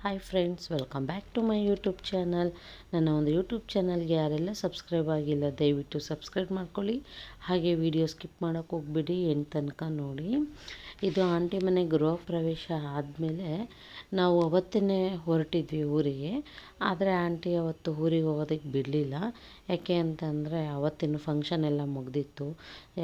Hi friends, welcome back to my YouTube channel. ನನ್ನ ಒಂದು YouTube ಚಾನಲ್ಗೆ ಯಾರೆಲ್ಲ ಸಬ್ಸ್ಕ್ರೈಬ್ ಆಗಿಲ್ಲ ದಯವಿಟ್ಟು ಸಬ್ಸ್ಕ್ರೈಬ್ ಮಾಡ್ಕೊಳ್ಳಿ. ಹಾಗೆ ವಿಡಿಯೋ ಸ್ಕಿಪ್ ಮಾಡೋಕ್ಕೆ ಹೋಗ್ಬಿಡಿ, ಎಂಟು ತನಕ ನೋಡಿ. ಇದು ಆಂಟಿ ಮನೆ ಗೃಹ ಪ್ರವೇಶ ಆದಮೇಲೆ ನಾವು ಅವತ್ತೇ ಹೊರಟಿದ್ವಿ ಊರಿಗೆ. ಆದರೆ ಆಂಟಿ ಅವತ್ತು ಊರಿಗೆ ಹೋಗೋದಕ್ಕೆ ಬಿಡಲಿಲ್ಲ. ಯಾಕೆ ಅಂತಂದರೆ ಅವತ್ತಿನ ಫಂಕ್ಷನ್ ಎಲ್ಲ ಮುಗ್ದಿತ್ತು,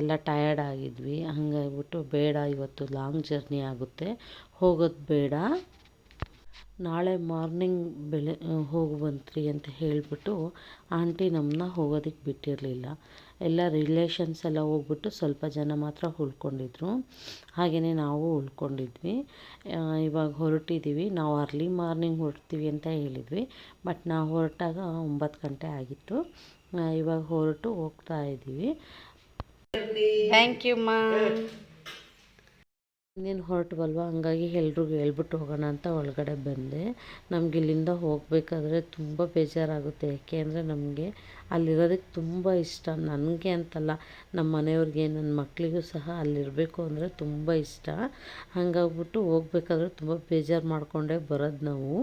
ಎಲ್ಲ ಟಯರ್ಡ್ ಆಗಿದ್ವಿ. ಹಂಗಾಗ್ಬಿಟ್ಟು ಬೇಡ, ಇವತ್ತು ಲಾಂಗ್ ಜರ್ನಿ ಆಗುತ್ತೆ, ಹೋಗೋದು ಬೇಡ, ನಾಳೆ ಮಾರ್ನಿಂಗ್ ಹೋಗುವಂತ್ರಿ ಅಂತ ಹೇಳಿಬಿಟ್ಟು ಆಂಟಿ ನಮ್ಮನ್ನ ಹೋಗೋದಕ್ಕೆ ಬಿಟ್ಟಿರಲಿಲ್ಲ. ಎಲ್ಲ ರಿಲೇಷನ್ಸ್ ಎಲ್ಲ ಹೋಗ್ಬಿಟ್ಟು ಸ್ವಲ್ಪ ಜನ ಮಾತ್ರ ಉಳ್ಕೊಂಡಿದ್ರು. ಹಾಗೆಯೇ ನಾವು ಉಳ್ಕೊಂಡಿದ್ವಿ. ಇವಾಗ ಹೊರಟಿದ್ದೀವಿ. ನಾವು ಅರ್ಲಿ ಮಾರ್ನಿಂಗ್ ಹೊರಡ್ತೀವಿ ಅಂತ ಹೇಳಿದ್ವಿ, ಬಟ್ ನಾವು ಹೊರಟಾಗ 9 ಗಂಟೆ ಆಗಿತ್ತು. ಇವಾಗ ಹೊರಟು ಹೋಗ್ತಾ ಇದ್ದೀವಿ. ಥ್ಯಾಂಕ್ ಯು ಮಾ. ಇನ್ನೇನು ಹೊರಟುವಲ್ವ, ಹಂಗಾಗಿ ಎಲ್ರಿಗೂ ಹೇಳ್ಬಿಟ್ಟು ಹೋಗೋಣ ಅಂತ ಒಳಗಡೆ ಬಂದೆ. ನಮ್ಗೆ ಇಲ್ಲಿಂದ ಹೋಗಬೇಕಾದ್ರೆ ತುಂಬ ಬೇಜಾರಾಗುತ್ತೆ. ಯಾಕೆ ಅಂದರೆ ನಮಗೆ ಅಲ್ಲಿರೋದಕ್ಕೆ ತುಂಬ ಇಷ್ಟ. ನನಗೆ ಅಂತಲ್ಲ, ನಮ್ಮ ಮನೆಯವ್ರಿಗೆ, ನನ್ನ ಮಕ್ಕಳಿಗೂ ಸಹ ಅಲ್ಲಿರಬೇಕು ಅಂದರೆ ತುಂಬ ಇಷ್ಟ. ಹಾಗಾಗ್ಬಿಟ್ಟು ಹೋಗ್ಬೇಕಾದ್ರೆ ತುಂಬ ಬೇಜಾರು ಮಾಡಿಕೊಂಡೇ ಬರೋದು ನಾವು.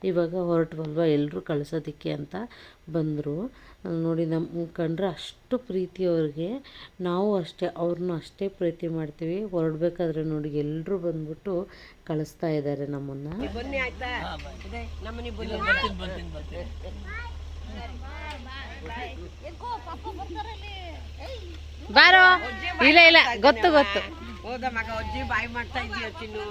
ಇವಾಗ ಹೊರಟುವಲ್ವ, ಎಲ್ಲರೂ ಕಳಿಸೋದಕ್ಕೆ ಅಂತ ಬಂದರು. ನೋಡಿ, ನಮ್ಮ ಕಂಡ್ರೆ ಅಷ್ಟು ಪ್ರೀತಿ ಅವ್ರಿಗೆ. ನಾವು ಅಷ್ಟೇ, ಅವ್ರನ್ನೂ ಅಷ್ಟೇ ಪ್ರೀತಿ ಮಾಡ್ತೀವಿ. ಹೊರಡ್ಬೇಕಾದ್ರೆ ನೋಡಿ ಎಲ್ಲರೂ ಬಂದ್ಬಿಟ್ಟು ಕಳಿಸ್ತಾ ಇದ್ದಾರೆ ನಮ್ಮನ್ನು. ಬನ್ನಿ ಆಯ್ತಾ, ನಮ್ಮನೆ ಬನ್ನಿ. ಬಾರೋ. ಇಲ್ಲ ಇಲ್ಲ, ಗೊತ್ತು ಗೊತ್ತು. ಹೋದ ಮಗ ಅಜ್ಜಿ ಬಾಯಿ ಮಾಡ್ತಾ ಇದೀಯ ಚಿನ್ನು.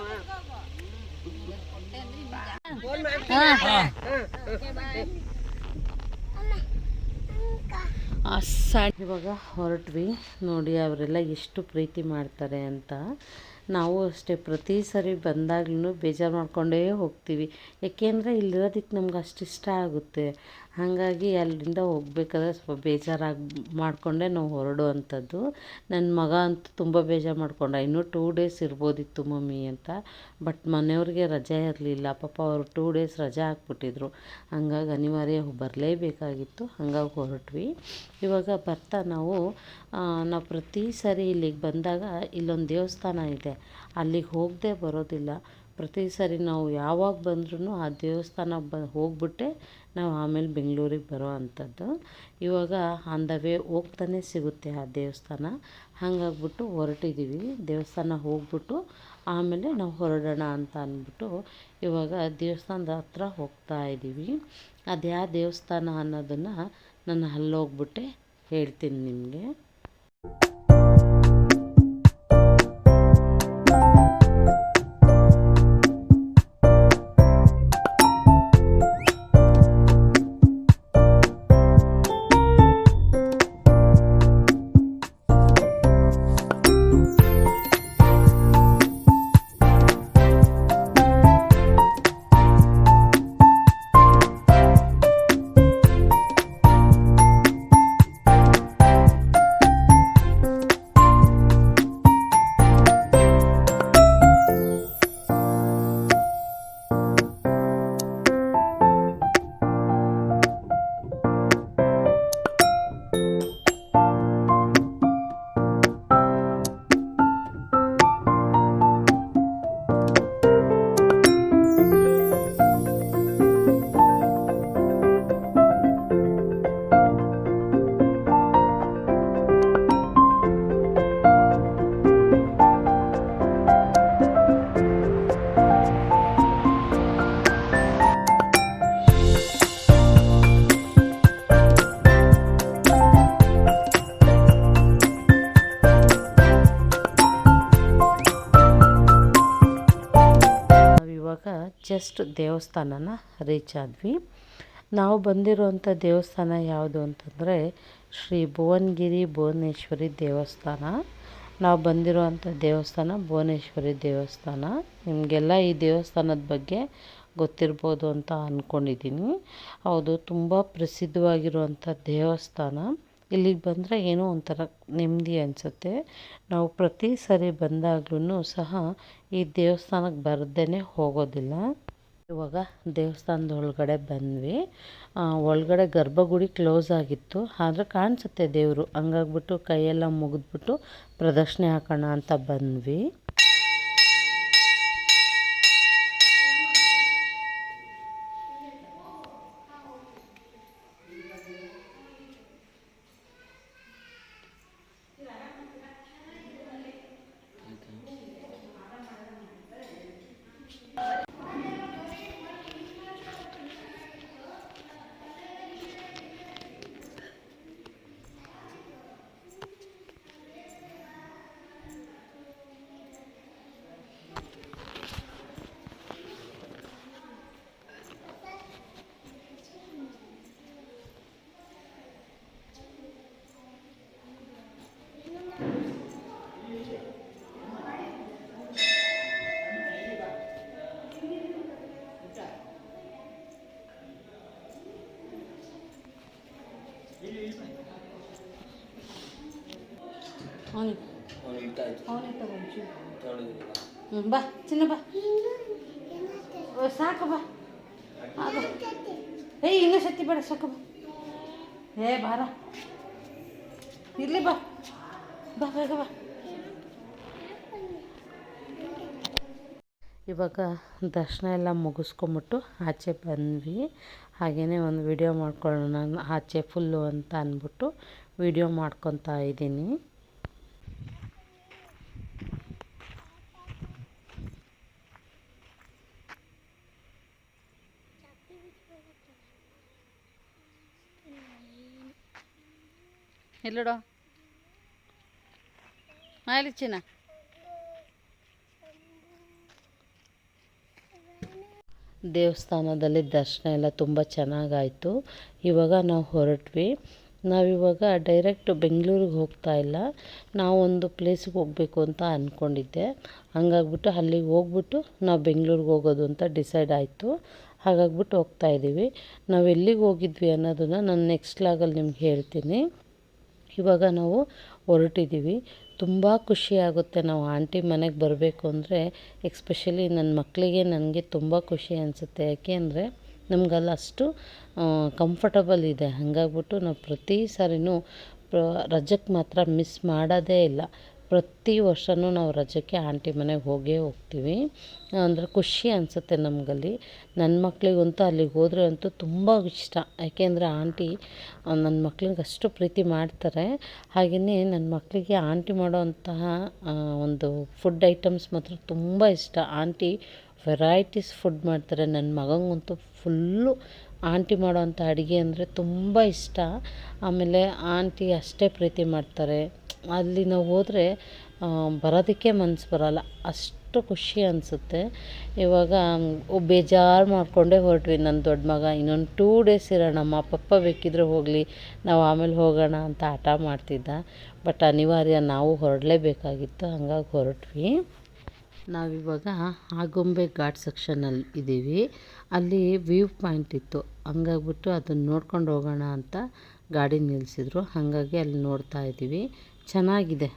ಇವಾಗ ಹೊರಟ್ವಿ. ನೋಡಿ ಅವರೆಲ್ಲ ಎಷ್ಟು ಪ್ರೀತಿ ಮಾಡ್ತಾರೆ ಅಂತ. ನಾವು ಅಷ್ಟೇ, ಪ್ರತಿ ಸರಿ ಬಂದಾಗ್ಲೂ ಬೇಜಾರು ಮಾಡ್ಕೊಂಡೇ ಹೋಗ್ತೀವಿ. ಏಕೆಂದರೆ ಇಲ್ಲಿರೋದಕ್ಕೆ ನಮ್ಗೆ ಅಷ್ಟು ಇಷ್ಟ ಆಗುತ್ತೆ. ಹಾಗಾಗಿ ಅಲ್ಲಿಂದ ಹೋಗ್ಬೇಕಾದ್ರೆ ಸ್ವಲ್ಪ ಬೇಜಾರಾಗಿ ಮಾಡಿಕೊಂಡೆ ನಾವು ಹೊರಡುವಂಥದ್ದು. ನನ್ನ ಮಗ ಅಂತೂ ತುಂಬ ಬೇಜಾರು ಮಾಡ್ಕೊಂಡ. ಇನ್ನೂ 2 ಡೇಸ್ ಇರ್ಬೋದಿತ್ತು ಮಮ್ಮಿ ಅಂತ. ಬಟ್ ಮನೆಯವ್ರಿಗೆ ರಜೆ ಇರಲಿಲ್ಲ, ಪಾಪ ಅವರು 2 ಡೇಸ್ ರಜೆ ಹಾಕ್ಬಿಟ್ಟಿದ್ರು. ಹಂಗಾಗಿ ಅನಿವಾರ್ಯ ಬರಲೇಬೇಕಾಗಿತ್ತು. ಹಂಗಾಗಿ ಹೊರಟ್ವಿ. ಇವಾಗ ಬರ್ತಾ ನಾವು ಪ್ರತಿ ಸರಿ ಇಲ್ಲಿಗೆ ಬಂದಾಗ ಇಲ್ಲೊಂದು ದೇವಸ್ಥಾನ ಇದೆ, ಅಲ್ಲಿಗೆ ಹೋಗದೆ ಬರೋದಿಲ್ಲ. ಪ್ರತಿ ಸರಿ ನಾವು ಯಾವಾಗ ಬಂದ್ರೂ ಆ ದೇವಸ್ಥಾನಕ್ಕೆ ಹೋಗ್ಬಿಟ್ಟೆ ನಾವು ಆಮೇಲೆ ಬೆಂಗಳೂರಿಗೆ ಬರೋ ಅಂಥದ್ದು. ಇವಾಗ ಆನ್ ದ ವೇ ಹೋಗ್ತಾನೆ ಸಿಗುತ್ತೆ ಆ ದೇವಸ್ಥಾನ. ಹಾಗಾಗ್ಬಿಟ್ಟು ಹೊರಟಿದ್ದೀವಿ. ದೇವಸ್ಥಾನ ಹೋಗ್ಬಿಟ್ಟು ಆಮೇಲೆ ನಾವು ಹೊರಡೋಣ ಅಂತ ಅಂದ್ಬಿಟ್ಟು ಇವಾಗ ದೇವಸ್ಥಾನದ ಹತ್ರ ಹೋಗ್ತಾ ಇದ್ದೀವಿ. ಅದು ಯಾವ ದೇವಸ್ಥಾನ ಅನ್ನೋದನ್ನು ನಾನು ಅಲ್ಲೋಗ್ಬಿಟ್ಟೆ ಹೇಳ್ತೀನಿ ನಿಮಗೆ. ಜಸ್ಟ್ ದೇವಸ್ಥಾನನ ರೀಚ್ ಆದ್ವಿ. ನಾವು ಬಂದಿರುವಂಥ ದೇವಸ್ಥಾನ ಯಾವುದು ಅಂತಂದರೆ ಶ್ರೀ ಭುವನಗಿರಿ ಭುವನೇಶ್ವರಿ ದೇವಸ್ಥಾನ. ನಾವು ಬಂದಿರುವಂಥ ದೇವಸ್ಥಾನ ಭುವನೇಶ್ವರಿ ದೇವಸ್ಥಾನ. ನಿಮಗೆಲ್ಲ ಈ ದೇವಸ್ಥಾನದ ಬಗ್ಗೆ ಗೊತ್ತಿರ್ಬೋದು ಅಂತ ಅಂದ್ಕೊಂಡಿದ್ದೀನಿ. ಹೌದು, ತುಂಬ ಪ್ರಸಿದ್ಧವಾಗಿರುವಂಥ ದೇವಸ್ಥಾನ. ಇಲ್ಲಿಗೆ ಬಂದರೆ ಏನೋ ಒಂಥರ ನೆಮ್ಮದಿ ಅನಿಸುತ್ತೆ. ನಾವು ಪ್ರತಿ ಸರಿ ಬಂದಾಗ್ಲೂ ಸಹ ಈ ದೇವಸ್ಥಾನಕ್ಕೆ ಬರ್ದೇ ಹೋಗೋದಿಲ್ಲ. ಇವಾಗ ದೇವಸ್ಥಾನದ ಒಳಗಡೆ ಬಂದ್ವಿ. ಒಳಗಡೆ ಗರ್ಭಗುಡಿ ಕ್ಲೋಸ್ ಆಗಿತ್ತು, ಆದರೆ ಕಾಣಿಸುತ್ತೆ ದೇವರು. ಹಂಗಾಗ್ಬಿಟ್ಟು ಕೈಯೆಲ್ಲ ಮುಗಿದ್ಬಿಟ್ಟು ಪ್ರದಕ್ಷಿಣೆ ಹಾಕೋಣ ಅಂತ ಬಂದ್ವಿ. ಬಾ ಚಿನ್ನ ಬಾ ಸಾಕು ಬಾ ಇನ್ನೂ ಸತಿ ಬೇಡ ಸಾಕು ಬಾ ಬಾರ ಇರ್ಲಿ ಬಾ ಬಾ ಬೇಗ ಬಾ. ಇವಾಗ ದರ್ಶನ ಎಲ್ಲ ಮುಗಿಸ್ಕೊಂಬಿಟ್ಟು ಆಚೆ ಬಂದ್ವಿ. ಹಾಗೆಯೇ ಒಂದು ವಿಡಿಯೋ ಮಾಡ್ಕೊಳ್ಳೋಣ ಆಚೆ ಫುಲ್ಲು ಅಂತ ಅಂದ್ಬಿಟ್ಟು ವಿಡಿಯೋ ಮಾಡ್ಕೊತಾ ಇದ್ದೀನಿ. ಎಲ್ಲೋಡ ಅಲ್ಲಿ ಚಿನ್ನ ದೇವಸ್ಥಾನದಲ್ಲಿ ದರ್ಶನ ಎಲ್ಲ ತುಂಬ ಚೆನ್ನಾಗಾಯಿತು. ಇವಾಗ ನಾವು ಹೊರಟ್ವಿ. ನಾವಿವಾಗ ಡೈರೆಕ್ಟ್ ಬೆಂಗಳೂರಿಗೆ ಹೋಗ್ತಾ ಇಲ್ಲ, ನಾವೊಂದು ಪ್ಲೇಸಿಗೆ ಹೋಗಬೇಕು ಅಂತ ಅಂದ್ಕೊಂಡಿದ್ದೆ. ಹಂಗಾಗ್ಬಿಟ್ಟು ಅಲ್ಲಿಗೆ ಹೋಗ್ಬಿಟ್ಟು ನಾವು ಬೆಂಗಳೂರಿಗೆ ಹೋಗೋದು ಅಂತ ಡಿಸೈಡ್ ಆಯಿತು. ಹಾಗಾಗ್ಬಿಟ್ಟು ಹೋಗ್ತಾಯಿದ್ದೀವಿ. ನಾವು ಎಲ್ಲಿಗೆ ಹೋಗಿದ್ವಿ ಅನ್ನೋದನ್ನು ನಾನು ನೆಕ್ಸ್ಟ್ ಲಾಗಲ್ಲಿ ನಿಮ್ಗೆ ಹೇಳ್ತೀನಿ. ಇವಾಗ ನಾವು ಹೊರಟಿದ್ದೀವಿ. ತುಂಬ ಖುಷಿಯಾಗುತ್ತೆ ನಾವು ಆಂಟಿ ಮನೆಗೆ ಬರಬೇಕು ಅಂದರೆ. ಎಕ್ಸ್ಪೆಷಲಿ ನನ್ನ ಮಕ್ಕಳಿಗೆ ನನಗೆ ತುಂಬ ಖುಷಿ ಅನಿಸುತ್ತೆ. ಯಾಕೆ ಅಂದರೆ ನಮಗಲ್ಲಿ ಅಷ್ಟು ಕಂಫರ್ಟಬಲ್ ಇದೆ. ಹಾಗಾಗ್ಬಿಟ್ಟು ನಾವು ಪ್ರತಿ ಸಾರಿನೂ ರಜಕ್ಕೆ ಮಾತ್ರ ಮಿಸ್ ಮಾಡೋದೇ ಇಲ್ಲ. ಪ್ರತಿ ವರ್ಷವೂ ನಾವು ರಜಕ್ಕೆ ಆಂಟಿ ಮನೆಗೆ ಹೋಗೇ ಹೋಗ್ತೀವಿ. ಅಂದರೆ ಖುಷಿ ಅನಿಸುತ್ತೆ ನಮಗಲ್ಲಿ. ನನ್ನ ಮಕ್ಕಳಿಗಂತೂ ಅಲ್ಲಿಗೆ ಹೋದರೆ ಅಂತೂ ತುಂಬ ಇಷ್ಟ. ಯಾಕೆಂದರೆ ಆಂಟಿ ನನ್ನ ಮಕ್ಳಿಗೆ ಅಷ್ಟು ಪ್ರೀತಿ ಮಾಡ್ತಾರೆ. ಹಾಗೆಯೇ ನನ್ನ ಮಕ್ಕಳಿಗೆ ಆಂಟಿ ಮಾಡೋವಂತಹ ಒಂದು ಫುಡ್ ಐಟಮ್ಸ್ ಮಾತ್ರ ತುಂಬ ಇಷ್ಟ. ಆಂಟಿ ವೆರೈಟೀಸ್ ಫುಡ್ ಮಾಡ್ತಾರೆ. ನನ್ನ ಮಗನಿಗಂತೂ ಫುಲ್ಲು ಆಂಟಿ ಮಾಡೋವಂಥ ಅಡುಗೆ ಅಂದರೆ ತುಂಬ ಇಷ್ಟ. ಆಮೇಲೆ ಆಂಟಿ ಅಷ್ಟೇ ಪ್ರೀತಿ ಮಾಡ್ತಾರೆ. ಅಲ್ಲಿ ನಾವು ಹೋದರೆ ಬರೋದಕ್ಕೆ ಮನಸ್ಸು ಬರೋಲ್ಲ, ಅಷ್ಟು ಖುಷಿ ಅನಿಸುತ್ತೆ. ಇವಾಗ ಬೇಜಾರು ಮಾಡಿಕೊಂಡೇ ಹೊರಟ್ವಿ. ನನ್ನ ದೊಡ್ಡ ಮಗ ಇನ್ನೊಂದು 2 ಡೇಸ್ ಇರೋಣಮ್ಮ, ಪಪ್ಪ ಬೇಕಿದ್ರೆ ಹೋಗಲಿ, ನಾವು ಆಮೇಲೆ ಹೋಗೋಣ ಅಂತ ಹಠ ಮಾಡ್ತಿದ್ದ. ಬಟ್ ಅನಿವಾರ್ಯ, ನಾವು ಹೊರಡಲೇಬೇಕಾಗಿತ್ತು. ಹಂಗಾಗಿ ಹೊರಟ್ವಿ. ನಾವಿವಾಗ ಆಗುಂಬೆ ಘಾಟ್ ಸೆಕ್ಷನಲ್ಲಿ ಇದ್ದೀವಿ. ಅಲ್ಲಿ ವ್ಯೂ ಪಾಯಿಂಟ್ ಇತ್ತು. ಹಂಗಾಗ್ಬಿಟ್ಟು ಅದನ್ನು ನೋಡ್ಕೊಂಡು ಹೋಗೋಣ ಅಂತ ಗಾಡಿ ನಿಲ್ಲಿಸಿದ್ರು. ಹಾಗಾಗಿ ಅಲ್ಲಿ ನೋಡ್ತಾ ಇದ್ದೀವಿ. ಚೆನ್ನಾಗಿದೆ.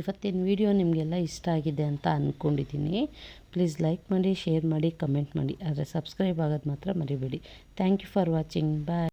ಇವತ್ತಿನ ವಿಡಿಯೋ ನಿಮಗೆಲ್ಲ ಇಷ್ಟ ಆಗಿದೆ ಅಂತ ಅಂದ್ಕೊಂಡಿದ್ದೀನಿ. ಪ್ಲೀಸ್ ಲೈಕ್ ಮಾಡಿ, ಶೇರ್ ಮಾಡಿ, ಕಮೆಂಟ್ ಮಾಡಿ. ಆದರೆ ಸಬ್ಸ್ಕ್ರೈಬ್ ಆಗೋದು ಮಾತ್ರ ಮರಿಬೇಡಿ. Thank you for watching. Bye.